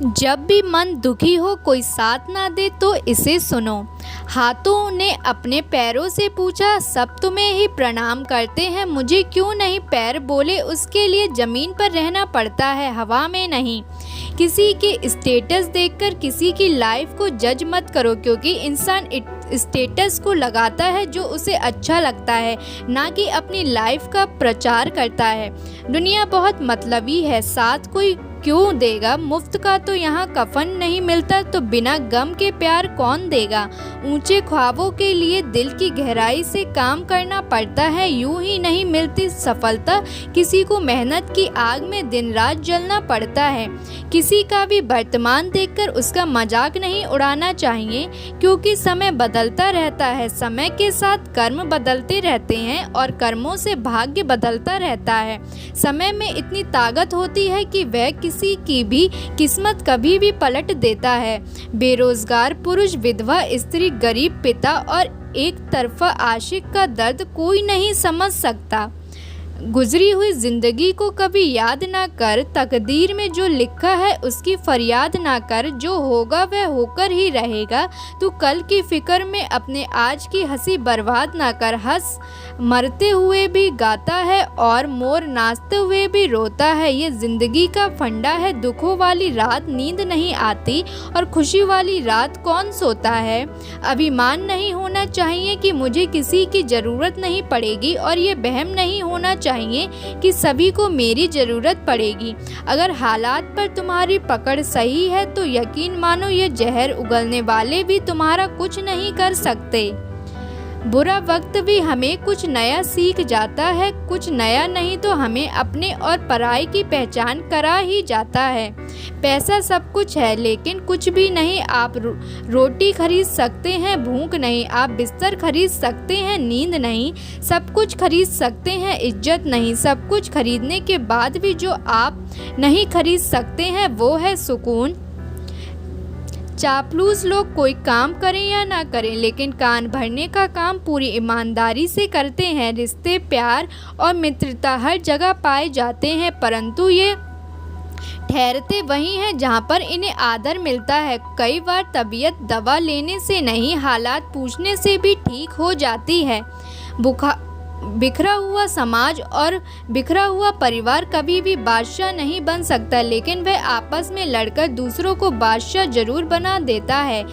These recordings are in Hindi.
जब भी मन दुखी हो, कोई साथ ना दे तो इसे सुनो। हाथों ने अपने पैरों से पूछा, सब तुम्हें ही प्रणाम करते हैं, मुझे क्यों नहीं? पैर बोले, उसके लिए ज़मीन पर रहना पड़ता है, हवा में नहीं। किसी के स्टेटस देखकर किसी की लाइफ को जज मत करो, क्योंकि इंसान स्टेटस को लगाता है जो उसे अच्छा लगता है, ना कि अपनी लाइफ का प्रचार करता है। दुनिया बहुत मतलबी है, साथ कोई क्यों देगा? मुफ्त का तो यहाँ कफन नहीं मिलता, तो बिना गम के प्यार कौन देगा? ऊंचे ख्वाबों के लिए दिल की गहराई से काम करना पड़ता है, यूं ही नहीं मिलती सफलता। किसी को मेहनत की आग में दिन रात जलना पड़ता है। किसी का भी वर्तमान देखकर उसका मजाक नहीं उड़ाना चाहिए, क्योंकि समय बदलता रहता है। समय के साथ कर्म बदलते रहते हैं और कर्मों से भाग्य बदलता रहता है। समय में इतनी ताकत होती है कि वह किसी की भी किस्मत कभी भी पलट देता है। बेरोजगार पुरुष, विधवा स्त्री, गरीब पिता और एक तरफा आशिक का दर्द कोई नहीं समझ सकता। गुजरी हुई जिंदगी को कभी याद ना कर, तकदीर में जो लिखा है उसकी फरियाद ना कर। जो होगा वह होकर ही रहेगा, तू कल की फिक्र में अपने आज की हंसी बर्बाद ना कर। हंस मरते हुए भी गाता है और मोर नाचते हुए भी रोता है, ये जिंदगी का फंडा है। दुखों वाली रात नींद नहीं आती और खुशी वाली रात कौन सोता है। अभिमान नहीं होना चाहिए कि मुझे किसी की ज़रूरत नहीं पड़ेगी, और ये वहम नहीं होना चाहिए कि सभी को मेरी ज़रूरत पड़ेगी। अगर हालात पर तुम्हारी पकड़ सही है तो यकीन मानो ये जहर उगलने वाले भी तुम्हारा कुछ नहीं कर सकते। बुरा वक्त भी हमें कुछ नया सीख जाता है, कुछ नया नहीं तो हमें अपने और पराई की पहचान करा ही जाता है। पैसा सब कुछ है लेकिन कुछ भी नहीं। आप रोटी खरीद सकते हैं, भूख नहीं। आप बिस्तर खरीद सकते हैं, नींद नहीं। सब कुछ खरीद सकते हैं, इज्जत नहीं। सब कुछ खरीदने के बाद भी जो आप नहीं खरीद सकते हैं वो है सुकून। चापलूस लोग कोई काम करें या ना करें, लेकिन कान भरने का काम पूरी ईमानदारी से करते हैं। रिश्ते, प्यार और मित्रता हर जगह पाए जाते हैं, परंतु ये ठहरते वहीं हैं जहाँ पर इन्हें आदर मिलता है। कई बार तबीयत दवा लेने से नहीं, हालात पूछने से भी ठीक हो जाती है। बिखरा हुआ समाज और बिखरा हुआ परिवार कभी भी बादशाह नहीं बन सकता, लेकिन वह आपस में लड़कर दूसरों को बादशाह जरूर बना देता है।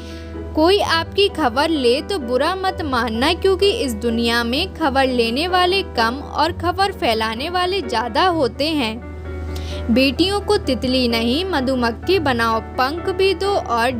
कोई आपकी खबर ले तो बुरा मत मानना, क्योंकि इस दुनिया में खबर लेने वाले कम और खबर फैलाने वाले ज़्यादा होते हैं। बेटियों को तितली नहीं मधुमक्खी बनाओ, पंख भी दो और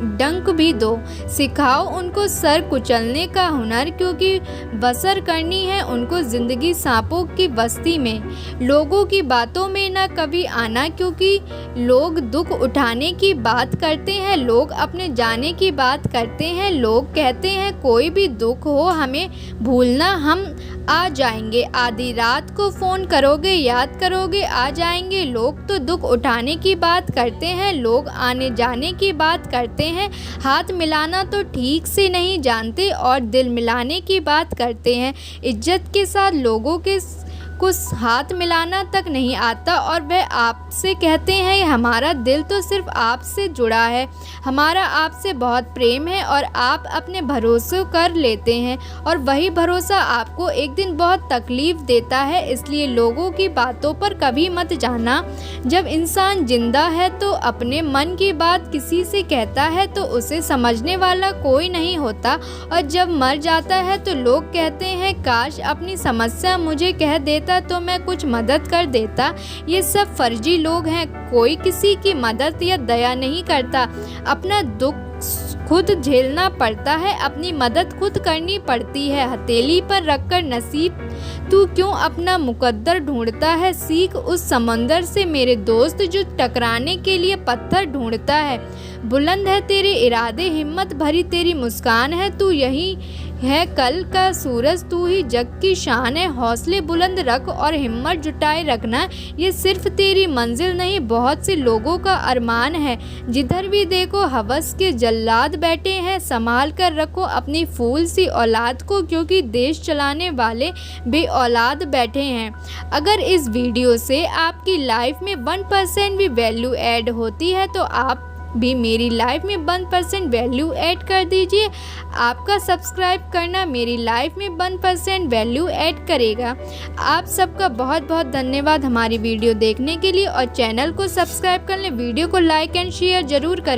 डंक भी दो। सिखाओ उनको सर कुचलने का हुनर, क्योंकि बसर करनी है उनको ज़िंदगी सांपों की बस्ती में। लोगों की बातों में ना कभी आना, क्योंकि लोग दुख उठाने की बात करते हैं, लोग अपने जाने की बात करते हैं। लोग कहते हैं कोई भी दुख हो हमें भूलना, हम आ जाएंगे। आधी रात को फ़ोन करोगे, याद करोगे, आ जाएंगे। लोग तो दुख उठाने की बात करते हैं, लोग आने जाने की बात करते हैं। हाथ मिलाना तो ठीक से नहीं जानते और दिल मिलाने की बात करते हैं। इज्जत के साथ लोगों के कुछ हाथ मिलाना तक नहीं आता, और वह आपसे कहते हैं हमारा दिल तो सिर्फ आपसे जुड़ा है, हमारा आपसे बहुत प्रेम है, और आप अपने भरोसे कर लेते हैं, और वही भरोसा आपको एक दिन बहुत तकलीफ़ देता है। इसलिए लोगों की बातों पर कभी मत जाना। जब इंसान जिंदा है तो अपने मन की बात किसी से कहता है तो उसे समझने वाला कोई नहीं होता, और जब मर जाता है तो लोग कहते हैं काश अपनी समस्या मुझे कह देता तो मैं कुछ मदद कर देता। ये सब फर्जी लोग हैं, कोई किसी की मदद या दया नहीं करता। अपना दुख खुद झेलना पड़ता है, अपनी मदद खुद करनी पड़ती है। हथेली पर रखकर नसीब तू क्यों अपना मुकद्दर ढूंढता है? सीख उस समंदर से मेरे दोस्त जो टकराने के लिए पत्थर ढूंढता है। बुलंद है तेरे इरादे, हिम्मत भरी तेरी मुस्कान है, तू यही है कल का सूरज, तू ही जग की शान है। हौसले बुलंद रख और हिम्मत जुटाए रखना, ये सिर्फ तेरी मंजिल नहीं बहुत से लोगों का अरमान है। जिधर भी देखो हवस के जल्लाद बैठे हैं, संभाल कर रखो अपनी फूल सी औलाद को, क्योंकि देश चलाने वाले बे औलाद बैठे हैं। अगर इस वीडियो से आपकी लाइफ में 1% भी वैल्यू ऐड होती है तो आप भी मेरी लाइफ में 1% वैल्यू ऐड कर दीजिए। आपका सब्सक्राइब करना मेरी लाइफ में 1% वैल्यू ऐड करेगा। आप सबका बहुत बहुत धन्यवाद हमारी वीडियो देखने के लिए, और चैनल को सब्सक्राइब कर लें। वीडियो को लाइक एंड शेयर ज़रूर करें।